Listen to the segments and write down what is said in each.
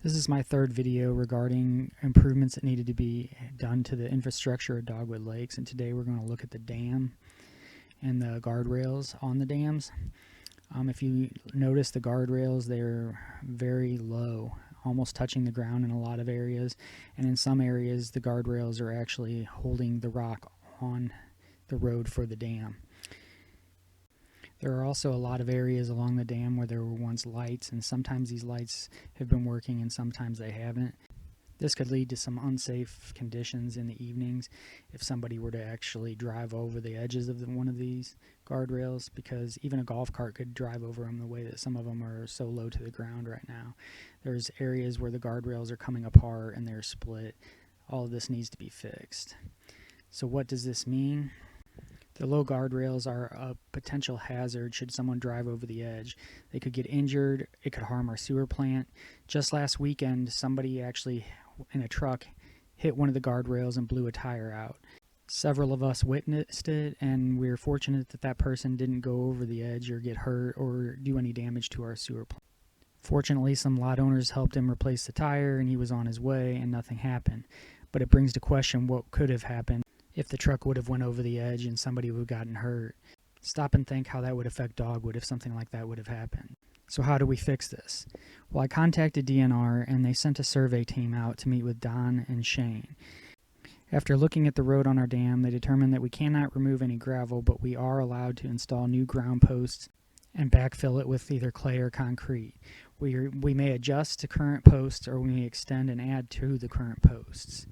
This is my third video regarding improvements that needed to be done to the infrastructure of Dogwood Lakes, and today we're going to look at the dam and the guardrails on the dams. If you notice the guardrails, they're very low, almost touching the ground in a lot of areas, and in some areas the guardrails are actually holding the rock on the road for the dam. There are also a lot of areas along the dam where there were once lights, and sometimes these lights have been working and sometimes they haven't. This could lead to some unsafe conditions in the evenings if somebody were to actually drive over the edges of one of these guardrails, because even a golf cart could drive over them the way that some of them are so low to the ground right now. There's areas where the guardrails are coming apart and they're split. All of this needs to be fixed. So what does this mean? The low guardrails are a potential hazard should someone drive over the edge. They could get injured, it could harm our sewer plant. Just last weekend, somebody actually in a truck hit one of the guardrails and blew a tire out. Several of us witnessed it, and we're fortunate that that person didn't go over the edge or get hurt or do any damage to our sewer plant. Fortunately, some lot owners helped him replace the tire and he was on his way and nothing happened. But it brings to question what could have happened if the truck would have went over the edge and somebody would have gotten hurt. Stop and think how that would affect Dogwood if something like that would have happened. So how do we fix this? Well, I contacted DNR and they sent a survey team out to meet with Don and Shane. After looking at the road on our dam, they determined that we cannot remove any gravel, but we are allowed to install new ground posts and backfill it with either clay or concrete. We may adjust to current posts, or we may extend and add to the current posts.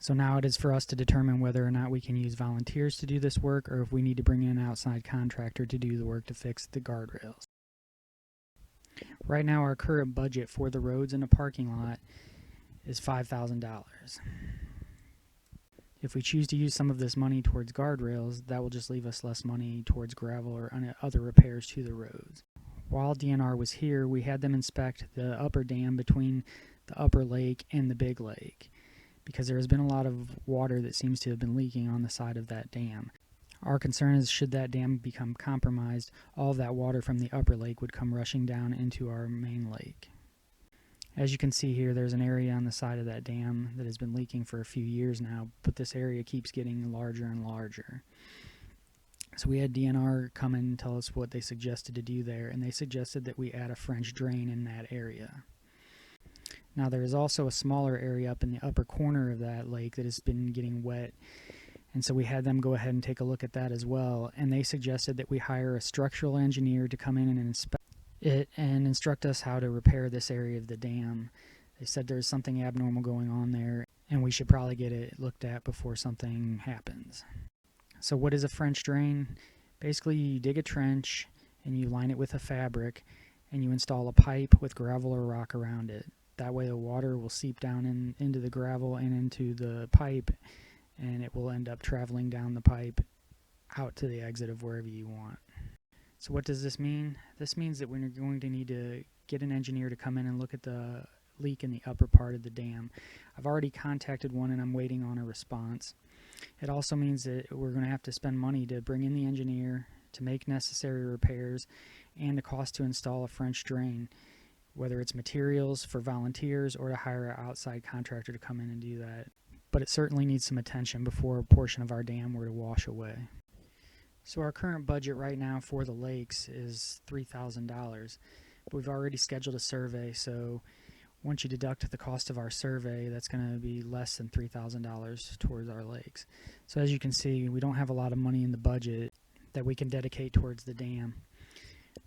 So now it is for us to determine whether or not we can use volunteers to do this work, or if we need to bring in an outside contractor to do the work to fix the guardrails. Right now our current budget for the roads in the parking lot is $5,000. If we choose to use some of this money towards guardrails, that will just leave us less money towards gravel or other repairs to the roads. While DNR was here, we had them inspect the upper dam between the upper lake and the big lake, because there has been a lot of water that seems to have been leaking on the side of that dam. Our concern is, should that dam become compromised, all of that water from the upper lake would come rushing down into our main lake. As you can see here, there's an area on the side of that dam that has been leaking for a few years now, but this area keeps getting larger and larger. So we had DNR come in and tell us what they suggested to do there, and they suggested that we add a French drain in that area. Now there is also a smaller area up in the upper corner of that lake that has been getting wet, and so we had them go ahead and take a look at that as well, and they suggested that we hire a structural engineer to come in and inspect it and instruct us how to repair this area of the dam. They said there's something abnormal going on there and we should probably get it looked at before something happens. So what is a French drain? Basically you dig a trench and you line it with a fabric and you install a pipe with gravel or rock around it. That way the water will seep down into the gravel and into the pipe, and it will end up traveling down the pipe out to the exit of wherever you want. So what does this mean? This means that we're going to need to get an engineer to come in and look at the leak in the upper part of the dam. I've already contacted one and I'm waiting on a response. It also means that we're going to have to spend money to bring in the engineer, to make necessary repairs, and the cost to install a French drain, whether it's materials for volunteers or to hire an outside contractor to come in and do that. But it certainly needs some attention before a portion of our dam were to wash away. So our current budget right now for the lakes is $3,000. We've already scheduled a survey, so once you deduct the cost of our survey, that's going to be less than $3,000 towards our lakes. So as you can see, we don't have a lot of money in the budget that we can dedicate towards the dam.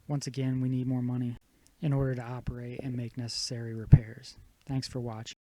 Once again, we need more money in order to operate and make necessary repairs. Thanks for watching.